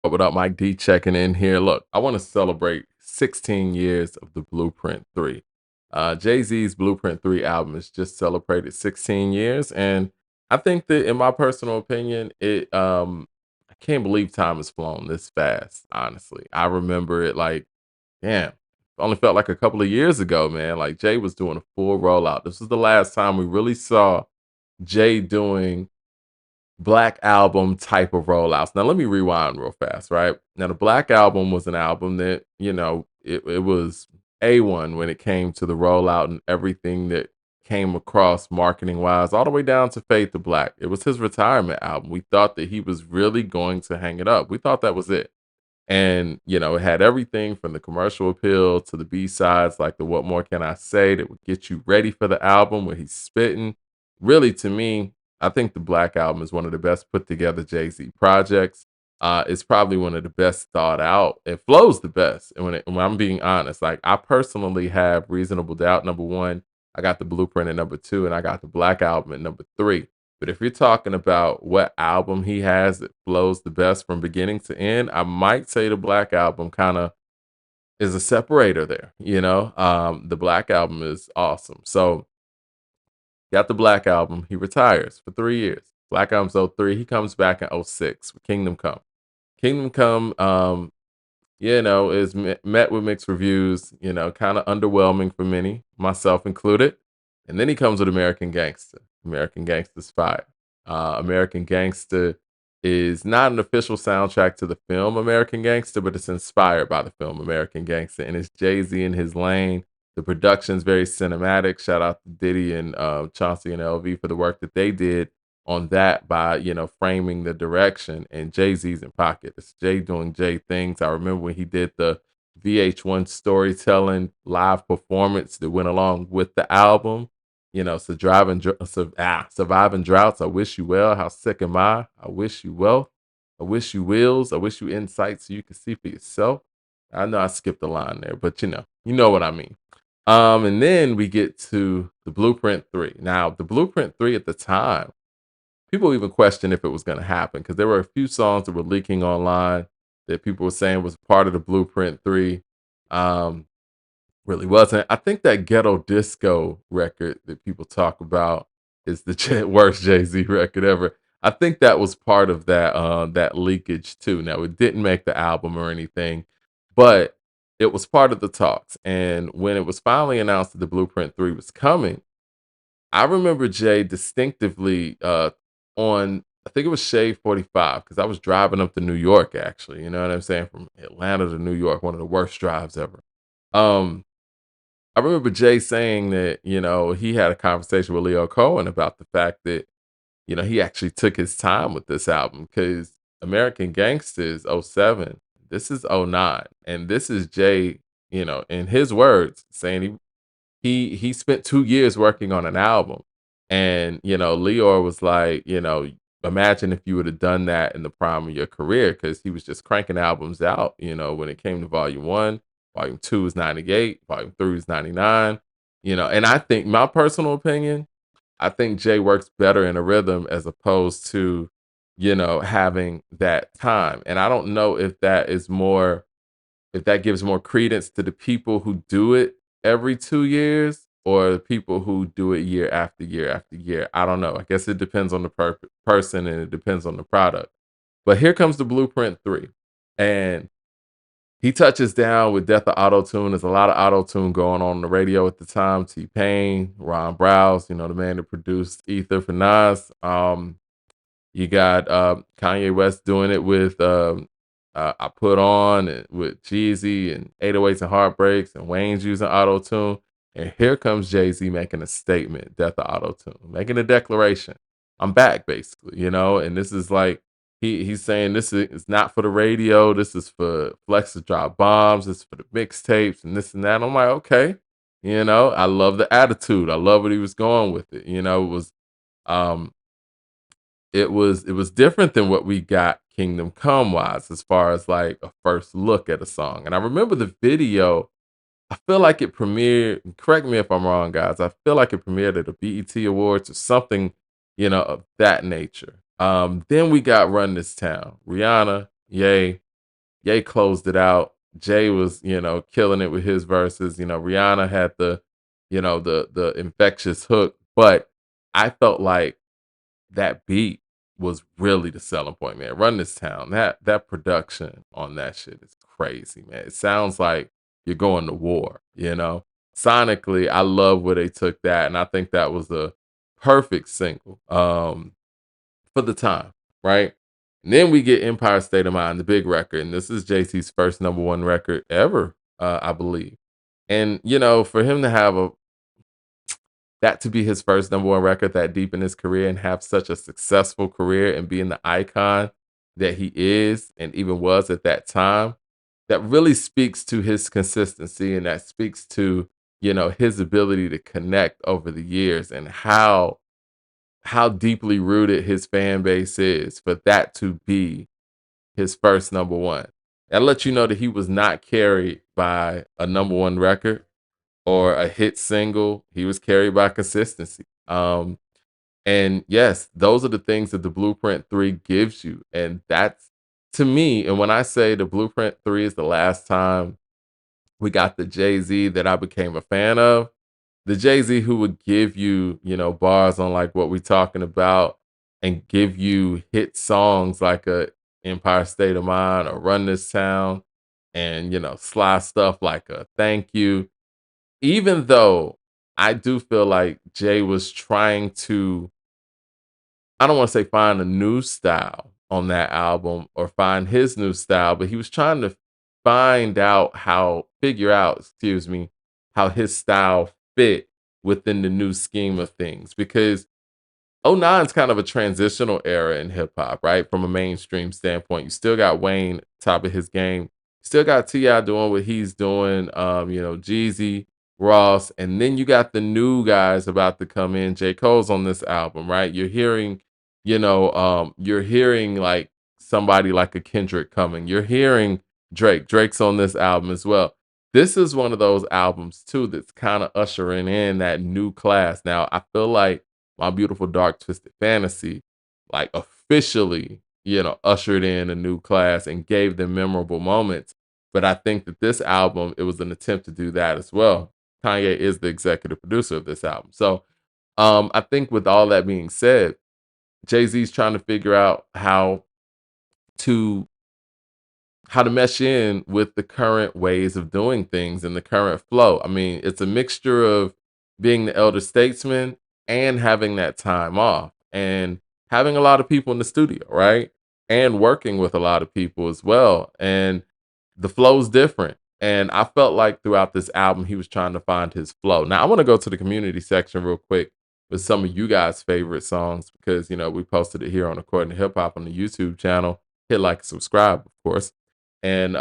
What up, Mike D checking in here. Look, I want to celebrate 16 years of the Blueprint 3. Jay-Z's Blueprint 3 album has just celebrated 16 years. And I think that in my personal opinion, I can't believe time has flown this fast, honestly. I remember it like, damn, only felt like a couple of years ago, man. Like Jay was doing a full rollout. This was the last time we really saw Jay doing Black Album type of rollouts. Now let me rewind real fast, right? Now the Black Album was an album that, it was A1 when it came to the rollout and everything that came across marketing wise, all the way down to Fade to Black. It was his retirement album. We thought that he was really going to hang it up. We thought that was it. And, it had everything from the commercial appeal to the B-sides, like the What More Can I Say that would get you ready for the album where he's spitting. Really, to me, I think the Black Album is one of the best put together Jay-Z projects. It's probably one of the best thought out. It flows the best. And when I'm being honest, like I personally have Reasonable Doubt, number one. I got the Blueprint at number two, and I got the Black Album at number three. But if you're talking about what album he has that flows the best from beginning to end, I might say the Black Album kind of is a separator there. The Black Album is awesome. So got the Black Album. He retires for 3 years. Black Album's '03. He comes back in '06 with Kingdom Come. Kingdom Come, is met with mixed reviews, kind of underwhelming for many, myself included. And then he comes with American Gangster. American Gangster's fire. American Gangster is not an official soundtrack to the film American Gangster, but it's inspired by the film American Gangster. And it's Jay-Z in his lane. The production's very cinematic. Shout out to Diddy and Chauncey and LV for the work that they did on that by framing the direction, and Jay-Z's in pocket. It's Jay doing Jay things. I remember when he did the VH1 storytelling live performance that went along with the album. Surviving droughts. I wish you well. How sick am I? I wish you wealth. I wish you wills. I wish you insight so you can see for yourself. I know I skipped a line there, but you know what I mean. And then we get to the Blueprint 3. Now, the Blueprint 3 at the time, people even questioned if it was going to happen because there were a few songs that were leaking online that people were saying was part of the Blueprint 3. Um, really wasn't. I think that Ghetto Disco record that people talk about is the worst Jay-Z record ever. I think that was part of that leakage too. Now it didn't make the album or anything, but it was part of the talks. And when it was finally announced that the Blueprint 3 was coming, I remember Jay distinctively on, I think it was Shade 45, because I was driving up to New York actually. You know what I'm saying? From Atlanta to New York, one of the worst drives ever. Um, I remember Jay saying that, he had a conversation with Leo Cohen about the fact that, he actually took his time with this album because American Gangsters '07, this is '09. And this is Jay, in his words, saying he spent 2 years working on an album. And, Leor was like, imagine if you would have done that in the prime of your career, because he was just cranking albums out, when it came to volume one, volume two is 98, volume three is 99, and I think my personal opinion, I think Jay works better in a rhythm as opposed to, having that time. And I don't know if that gives more credence to the people who do it every 2 years or the people who do it year after year after year. I don't know. I guess it depends on the person and it depends on the product. But here comes the Blueprint 3. And he touches down with Death of Auto Tune. There's a lot of auto tune going on the radio at the time. T Pain, Ron Browse, the man that produced Ether for Nas. You got Kanye West doing it with I Put On and with Jeezy and 808s and Heartbreaks, and Wayne's using auto tune. And here comes Jay-Z making a statement, Death of Auto Tune, making a declaration. I'm back, basically, and this is like he's saying this is not for the radio, this is for Flex to drop bombs, this is for the mixtapes and this and that. And I'm like, okay, I love the attitude. I love what he was going with it. Um it was different than what we got Kingdom Come wise, as far as like a first look at a song. And I remember the video, I feel like it premiered, correct me if I'm wrong, guys. I feel like it premiered at the BET Awards or something, of that nature. Then we got Run This Town, Rihanna, Ye. Ye closed it out. Jay was, killing it with his verses. Rihanna had the infectious hook, but I felt like that beat was really the selling point, man. Run This Town. That production on that shit is crazy, man. It sounds like you're going to war. Sonically, I love where they took that, and I think that was a perfect single for the time, right? And then we get Empire State of Mind, the big record, and this is JC's first number one record ever, I believe. And for him to have that to be his first number one record that deep in his career and have such a successful career and being the icon that he is and even was at that time, that really speaks to his consistency, and that speaks to, his ability to connect over the years, and how deeply rooted his fan base is for that to be his first number one. That lets you know that he was not carried by a number one record or a hit single. He was carried by consistency. And yes, those are the things that the Blueprint 3 gives you. And that's to me, and when I say the Blueprint 3 is the last time we got the Jay-Z that I became a fan of, the Jay-Z who would give you, bars on like what we talking about and give you hit songs like a Empire State of Mind or Run This Town and, sly stuff like a Thank You. Even though I do feel like Jay was trying to, I don't want to say find a new style on that album or find his new style, but he was trying to figure out, excuse me, how his style fit within the new scheme of things. Because '09 is kind of a transitional era in hip hop, right? From a mainstream standpoint. You still got Wayne top of his game. Still got T.I. doing what he's doing, Jeezy, Ross, and then you got the new guys about to come in. J. Cole's on this album, right? You're hearing like somebody like a Kendrick coming. You're hearing Drake. Drake's on this album as well. This is one of those albums too that's kind of ushering in that new class. Now, I feel like My Beautiful Dark Twisted Fantasy, like officially, ushered in a new class and gave them memorable moments. But I think that this album, it was an attempt to do that as well. Kanye is the executive producer of this album. So I think with all that being said, Jay-Z's trying to figure out to how to mesh in with the current ways of doing things and the current flow. I mean, it's a mixture of being the elder statesman and having that time off and having a lot of people in the studio, right? And working with a lot of people as well. And the flow's different. And I felt like throughout this album, he was trying to find his flow. Now, I want to go to the community section real quick with some of you guys' favorite songs because, we posted it here on According to Hip Hop on the YouTube channel. Hit like, subscribe, of course. And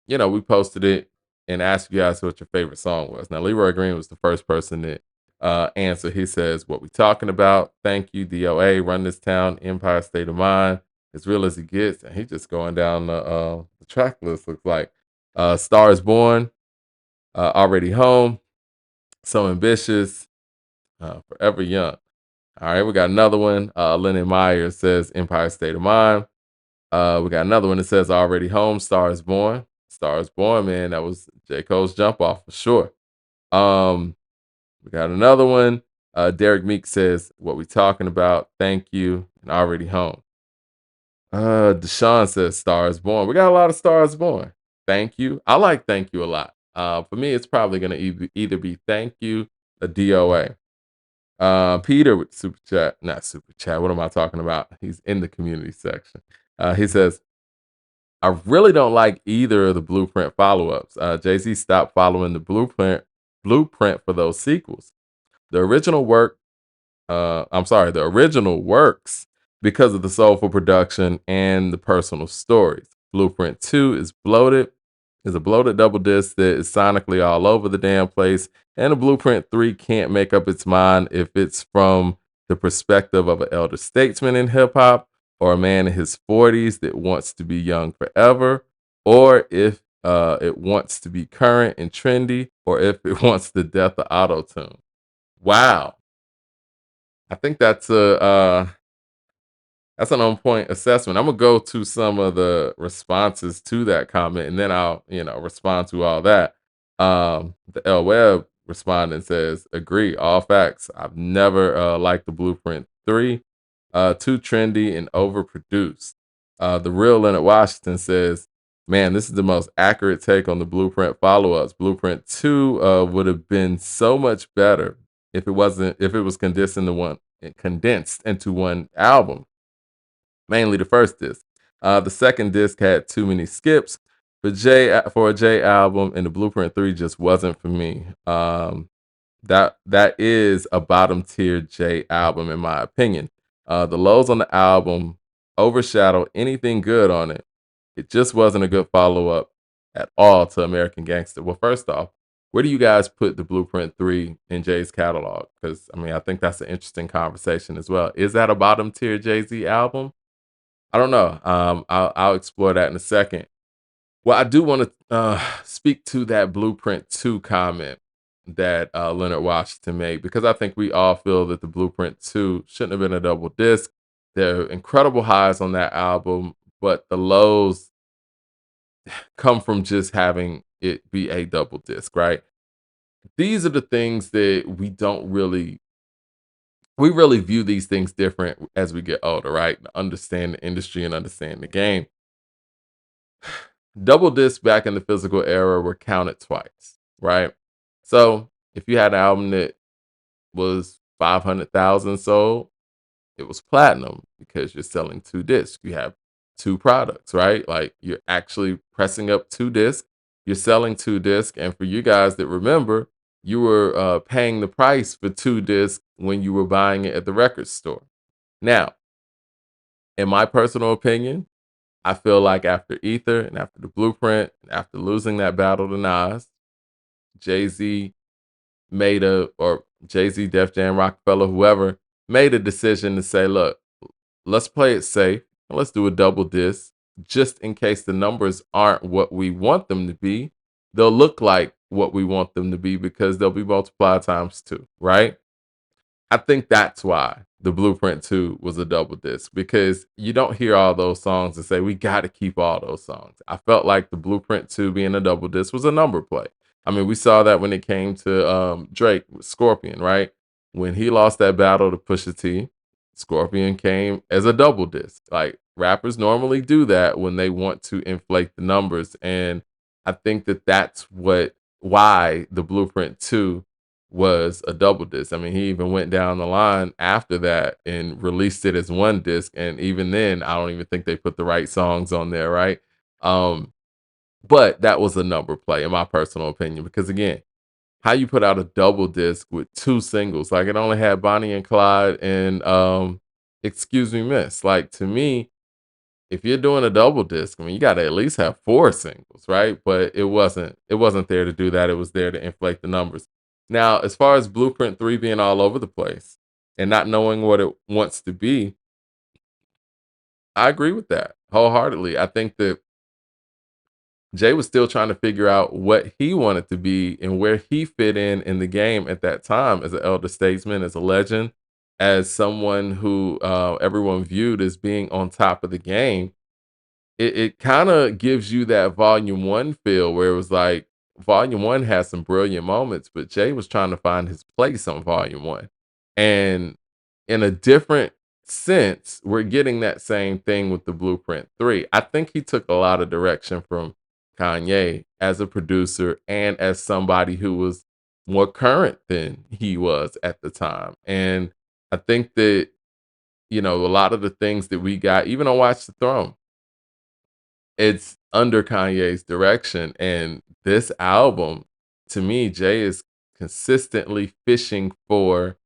we posted it and asked you guys what your favorite song was. Now, Leroy Green was the first person that answered. He says, "What we talking about? Thank you, DOA, Run This Town, Empire State of Mind, As Real as He Gets." And he's just going down the track list, looks like. Star is Born, Already Home, So Ambitious, Forever Young. All right, we got another one. Lennon Myers says Empire State of Mind. We got another one that says Already Home, Star is Born. Star is Born, man. That was J. Cole's jump off for sure. We got another one. Derek Meek says, "What we talking about? Thank you." And Already Home. Deshaun says Star is Born. We got a lot of Stars Born. Thank you. I like Thank You a lot. For me, it's probably gonna either be Thank You or DOA. Peter with super chat, not super chat. What am I talking about? He's in the community section. He says, "I really don't like either of the Blueprint follow-ups. Jay-Z stopped following the blueprint for those sequels. The original works because of the soulful production and the personal stories. Blueprint 2 is a bloated double disc that is sonically all over the damn place, and the Blueprint 3 can't make up its mind if it's from the perspective of an elder statesman in hip hop, or a man in his 40s that wants to be young forever, or if it wants to be current and trendy, or if it wants the death of auto-tune." Wow. I think that's That's an on point assessment. I'm gonna go to some of the responses to that comment, and then I'll, respond to all that. The L Web respondent says, "Agree, all facts. I've never liked the Blueprint 3. Too trendy and overproduced." The real Leonard Washington says, "Man, this is the most accurate take on the Blueprint follow-ups. Blueprint 2 would have been so much better if it was condensed into one album, mainly the first disc. The second disc had too many skips for a J album, and the Blueprint 3 just wasn't for me. That is a bottom tier J album in my opinion. The lows on the album overshadow anything good on it. It just wasn't a good follow up at all to American Gangster." Well, first off, where do you guys put the Blueprint 3 in Jay's catalog? Because I mean, I think that's an interesting conversation as well. Is that a bottom tier Jay Z album? I don't know. I'll explore that in a second. Well, I do want to speak to that Blueprint 2 comment that Leonard Washington made, because I think we all feel that the Blueprint 2 shouldn't have been a double disc. There are incredible highs on that album, but the lows come from just having it be a double disc, right? These are the things that we really view these things different as we get older, right? Understand the industry and understand the game. Double discs back in the physical era were counted twice, right? So if you had an album that was 500,000 sold, it was platinum because you're selling two discs. You have two products, right? Like you're actually pressing up two discs, you're selling two discs. And for you guys that remember, you were paying the price for two discs when you were buying it at the record store. Now, in my personal opinion, I feel like after Ether and after the Blueprint, and after losing that battle to Nas, Jay Z or Jay Z, Def Jam, Rockefeller, whoever made a decision to say, look, let's play it safe and let's do a double disc just in case the numbers aren't what we want them to be. They'll look like what we want them to be because they'll be multiplied times two, right? I think that's why the Blueprint 2 was a double disc, because you don't hear all those songs and say, we got to keep all those songs. I felt like the Blueprint 2 being a double disc was a number play. I mean, we saw that when it came to Drake with Scorpion, right? When he lost that battle to Pusha T, Scorpion came as a double disc. Like rappers normally do that when they want to inflate the numbers. And I think that that's why the Blueprint 2 was a double disc. I mean, he even went down the line after that and released it as one disc. And even then, I don't even think they put the right songs on there, right? Um, but that was a number play, in my personal opinion, because again, how you put out a double disc with two singles, like it only had Bonnie and Clyde and Excuse Me Miss. Like to me, if you're doing a double disc, I mean, you got to at least have four singles, right? But it wasn't there to do that. It was there to inflate the numbers. Now, as far as Blueprint 3 being all over the place and not knowing what it wants to be, I agree with that wholeheartedly. I think that Jay was still trying to figure out what he wanted to be and where he fit in the game at that time as an elder statesman, as a legend, as someone who everyone viewed as being on top of the game. It kind of gives you that volume one feel where it was like volume one has some brilliant moments, but Jay was trying to find his place on volume one. And in a different sense, we're getting that same thing with the Blueprint 3. I think he took a lot of direction from Kanye as a producer and as somebody who was more current than he was at the time. And I think that, a lot of the things that we got, even on Watch the Throne, it's under Kanye's direction. And this album, to me, Jay is consistently fishing for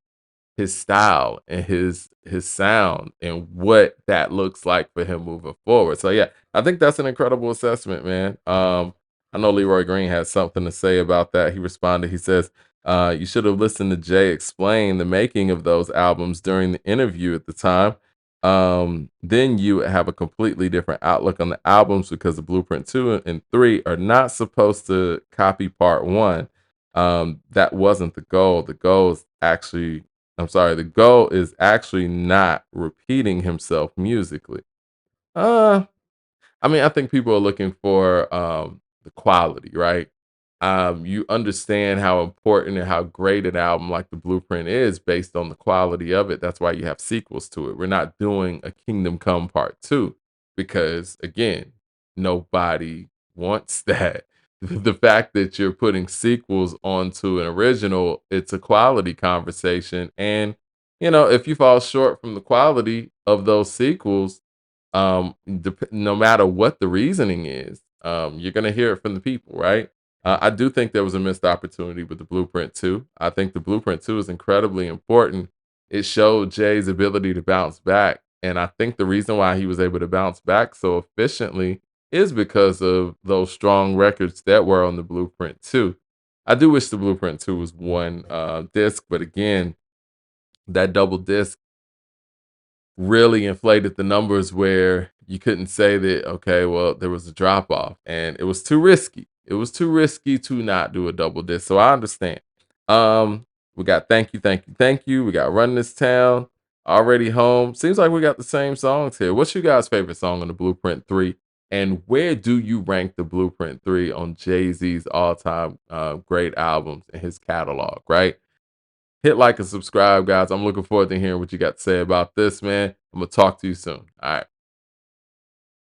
his style and his sound and what that looks like for him moving forward. So yeah, I think that's an incredible assessment, man. I know Leroy Green has something to say about that. He responded, he says, you should have listened to Jay explain the making of those albums during the interview at the time. Then you would have a completely different outlook on the albums, because the Blueprint 2 and 3 are not supposed to copy part one. That wasn't the goal. The goal is actually I'm sorry, the goal is actually not repeating himself musically. Uh, I mean, I think people are looking for the quality, right? You understand how important and how great an album like The Blueprint is based on the quality of it. That's why you have sequels to it. We're not doing a Kingdom Come Part 2 because, again, nobody wants that. The fact that you're putting sequels onto an original, it's a quality conversation. And, if you fall short from the quality of those sequels, no matter what the reasoning is, you're gonna hear it from the people, right? I do think there was a missed opportunity with the Blueprint 2. I think the Blueprint 2 is incredibly important. It showed Jay's ability to bounce back, and I think the reason why he was able to bounce back so efficiently is because of those strong records that were on the Blueprint 2. I do wish the Blueprint 2 was one disc, but again, that double disc really inflated the numbers where you couldn't say that, okay, well, there was a drop off and it was too risky. It was too risky to not do a double disc. So I understand. We got thank you, thank you, thank you. We got Run This Town, Already Home. Seems like we got the same songs here. What's your guys' favorite song on the Blueprint 3? And where do you rank the Blueprint 3 on Jay-Z's all-time great albums in his catalog, right? Hit like and subscribe, guys. I'm looking forward to hearing what you got to say about this, man. I'm gonna talk to you soon. All right.